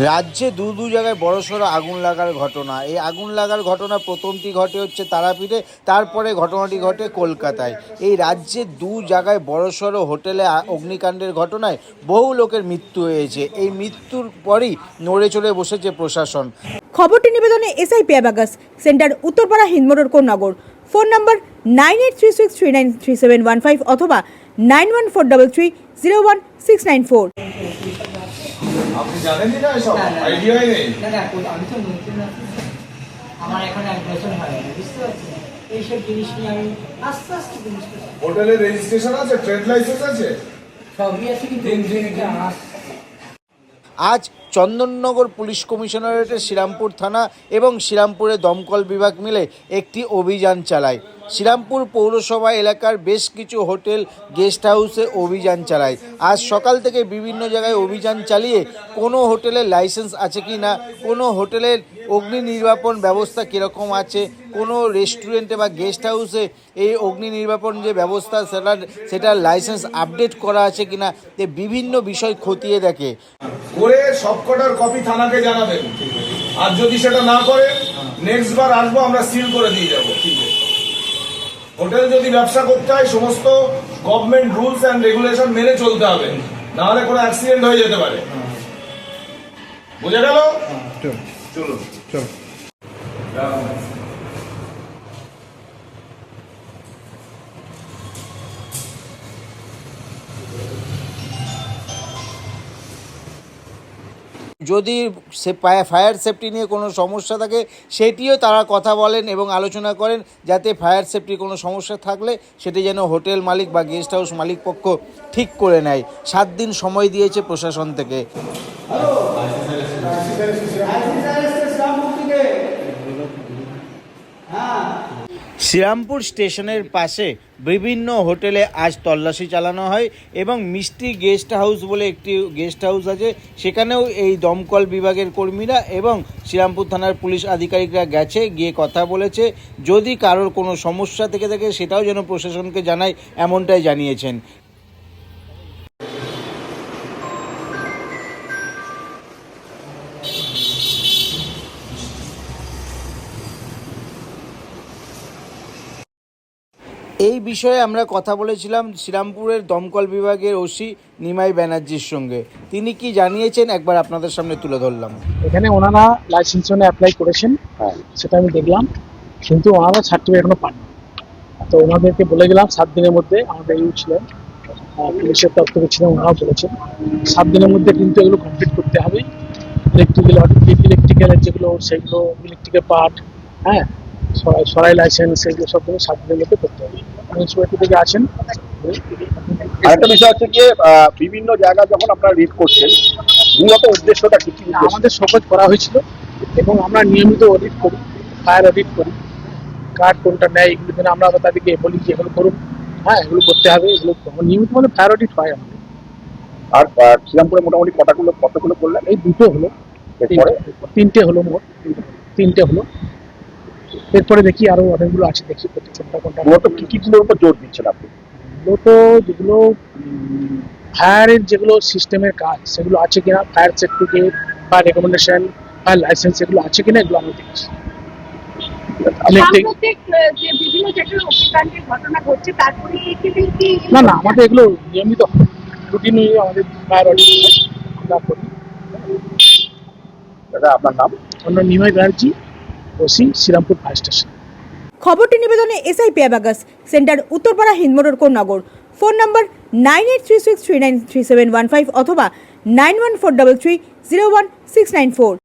রাজ্যে দু জায়গায় বড়সড় আগুন লাগার ঘটনা। এই আগুন লাগার ঘটনা প্রথমটি ঘটে হচ্ছে তারাপীঠে, তারপরে ঘটনাটি ঘটে কলকাতায়। এই রাজ্যে দু জায়গায় বড়সড় হোটেলে অগ্নিকাণ্ডের ঘটনায় বহু লোকের মৃত্যু হয়েছে। এই মৃত্যুর পরই নড়ে চড়ে বসেছে প্রশাসন। খবরটি নিবেদনে এসআই পেয়াবাগাস, centre Uttarpara Hindmotor Konnagar. Phone number 9836393715 অথবা 9143301694। আপনি জানেনই না এসব, আইডিয়াই নেই। না আমি তো নতুন আছি, আমার এখন 1 বছর হয় না, বুঝতে পারছেন? এইসব জিনিস নিয়ে আমি আস্তে আস্তে জিনিসটা হোটেলের রেজিস্ট্রেশন আছে, ট্রেড লাইসেন্স আছে, সবই আছে, কিন্তু আজ চন্দননগর পুলিশ কমিশনারেটের শ্রীরামপুর থানা এবং শ্রীরামপুরে দমকল বিভাগ মিলে একটি অভিযান চালায়। শ্রীরামপুর পৌরসভা এলাকার বেশ কিছু হোটেল, গেস্ট হাউসে অভিযান চালায়। আজ সকাল থেকে বিভিন্ন জায়গায় অভিযান চালিয়ে কোনো হোটেলের লাইসেন্স আছে কি না, কোনো হোটেলের অগ্নি নির্বাপন ব্যবস্থা কীরকম আছে, কোনো রেস্টুরেন্টে বা গেস্ট হাউসে এই অগ্নি নির্বাপন যে ব্যবস্থা সেটার লাইসেন্স আপডেট করা আছে কি না, বিভিন্ন বিষয় খতিয়ে দেখে। করে সবকটার কপি থানাকে জানাবেন। আর যদি সেটা না করে নেক্সট বার আসবো, আমরা সিল করে দিয়ে যাবো। হোটেল যদি ব্যবসা করতে হয় সমস্ত গভর্নমেন্ট রুলস এন্ড রেগুলেশন মেনে চলতে হবে, না হলে কোনো অ্যাক্সিডেন্ট হয়ে যেতে পারে। বুঝে গেল? চলুন। যদি ফায়ার সেফটি নিয়ে কোনো সমস্যা থাকে সেটিও তারা কথা বলেন এবং আলোচনা করেন, যাতে ফায়ার সেফটি কোনো সমস্যা থাকলে সেটি যেন হোটেল মালিক বা গেস্ট হাউস মালিক পক্ষ ঠিক করে নেয়। 7 দিন সময় দিয়েছে প্রশাসন থেকে। শ্রীরামপুর স্টেশনের পাশে বিভিন্ন হোটেলে আজ তল্লাশি চালানো হয় এবং মিষ্টি গেস্ট হাউস বলে একটি গেস্ট হাউস আছে, সেখানেও এই দমকল বিভাগের কর্মীরা এবং শ্রীরামপুর থানার পুলিশ আধিকারিকরা গিয়ে কথা বলেছে। যদি কারোর কোনো সমস্যা থেকে থাকে সেটাও যেন প্রশাসনকে জানায়, এমনটাই জানিয়েছেন। এই বিষয়ে আমরা কথা বলেছিলাম শ্রীরামপুরের দমকল বিভাগের ওসি নিমাই ব্যানার্জির সঙ্গে। তিনি কি জানিয়েছেন একবার আপনাদের সামনে তুলে ধরলাম। এখানে ওনারা লাইসেন্স জন্য অ্যাপ্লাই করেছেন, সেটা আমি দেখলাম, কিন্তু ওনারা সার্টিফিকেট এখনো পাননি। তো ওনাদেরকে বলে গেলাম 7 দিনের মধ্যে, আমাদের ছিলেন পুলিশের তরফ থেকে ছিলেন, ওনারাও বলেছেন 7 দিনের মধ্যে কিন্তু এগুলো কমপ্লিট করতে হবে। ইলেকট্রিক্যালের যেগুলো সেগুলো, ইলেকট্রিকের পার্ট, হ্যাঁ, সরাই লাইসেন্স, এগুলো সবগুলো 7 দিনের মধ্যে করতে হবে। মিউনিসিপ্যালিটি থেকে আছেন। আরেকটা বিষয় হচ্ছে যে বিভিন্ন জায়গা যখন আপনারা রিড করছেন, মূলত উদ্দেশ্যটা কি? আমাদের শোকজ করা হয়েছিল এবং আমরা নিয়মিত অডিট করি, ফায়ার অডিট করি, কার্ড কোনটা নেয় এগুলো জন্য আমরা তাদেরকে বলি যে এগুলো করুন, হ্যাঁ এগুলো করতে হবে, এগুলো নিয়মিত মানে ফায়ার অডিট হয় আমাদের। আর শ্রীরামপুরে মোটামুটি কতগুলো করলেন? এই 2টো হলো, 3টে হলো, মোট 3টে হলো। এরপরে দেখি আরো অনেকগুলো আছে, দেখি কোনটা মূলত কিগুলোর উপর জোর দিচ্ছেন আপনি? মূলত যেগুলো ফায়ারের যেগুলো সিস্টেমের কাজ সেগুলো আছে কিনা, ফায়ার সার্টিফিকেট বা রেকমেন্ডেশন বা লাইসেন্স এগুলো আছে কিনা, এগুলো আমরা দেখছি। না আমাদের এগুলো নিয়মিত রুটিন আমাদের ফায়ার অডিট আমরা করি। দাদা আপনার নাম? আমরা Nimai Banerjee, OC, Srirampur fire station. খবরটি নিবেদনে এসআই পেয়াবাগাস, centre Uttarpara Hindmotor Konnagar. Phone number 9836393715 অথবা 9143301694।